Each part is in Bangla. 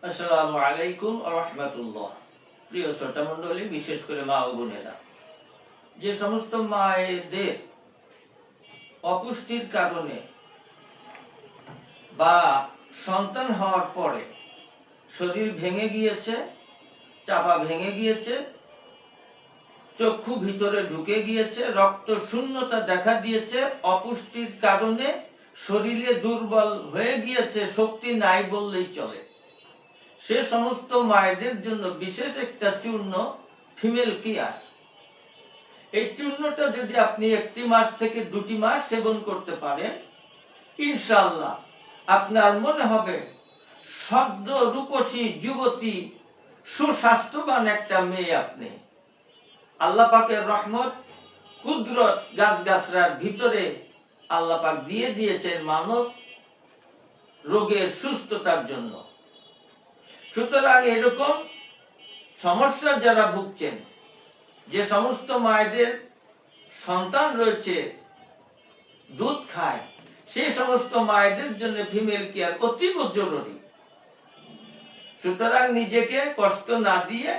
আসসালামু আলাইকুম ওয়া রাহমাতুল্লাহ। প্রিয় শ্রোতা মণ্ডলী, বিশেষ করে মা ও বোনেরা, যে সমস্ত মায়েদের অপুষ্টির কারণে বা সন্তান হওয়ার পরে শরীর ভেঙে গিয়েছে, চাপা ভেঙে গিয়েছে, চক্ষু ভিতরে ঢুকে গিয়েছে, রক্ত শূন্যতা দেখা দিয়েছে, অপুষ্টির কারণে শরীরে দুর্বল হয়ে গিয়েছে, শক্তি নাই বললেই চলে, সে সমস্ত মায়েদের জন্য বিশেষ একটা চূর্ণ ফিমেল কেয়ার। এই চূর্ণটা যদি আপনি 1 মাস থেকে 2 মাস সেবন করতে পারেন, ইনশাআল্লাহ আপনার মনে হবে সদ্য রূপসী যুবতী, সুস্বাস্থ্যবান একটা মেয়ে আপনি। আল্লাহ পাকের রহমত, কুদরত, গাছগাছড়ার ভিতরে আল্লাহ পাক দিয়ে দিয়েছেন মানব রোগের সুস্থতার জন্য। সুতরাং এরকম সমস্যা যারা ভুগছেন, যে সমস্ত মায়েদের সন্তান রয়েছে দুধ খায়, সেই সমস্ত মায়েদের জন্য ফিমেল কেয়ার অতীব জরুরি। সুতরাং নিজেকে কষ্ট না দিয়ে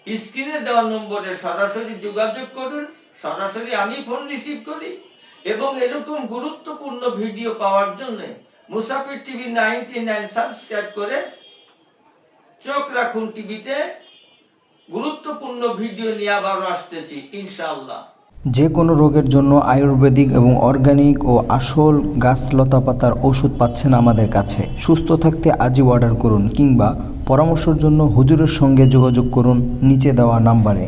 স্ক্রিনে দেওয়া নম্বরে সরাসরি যোগাযোগ করুন। সরাসরি আমি ফোন রিসিভ করি এবং এরকম গুরুত্বপূর্ণ ভিডিও পাওয়ার জন্য মুসাফির টিভি 99 সাবস্ক্রাইব করে চোখ রাখুন টিভিতে। গুরুত্বপূর্ণ ভিডিও নিয়ে আবারও আসতেছি ইনশাআল্লাহ। যে কোনো রোগের জন্য আয়ুর্বেদিক এবং অর্গানিক ও আসল গাছ লতাপাতার ওষুধ পাচ্ছেন আমাদের কাছে। সুস্থ থাকতে আজই অর্ডার করুন কিংবা পরামর্শের জন্য হুজুরের সঙ্গে যোগাযোগ করুন নিচে দেওয়া নাম্বারে।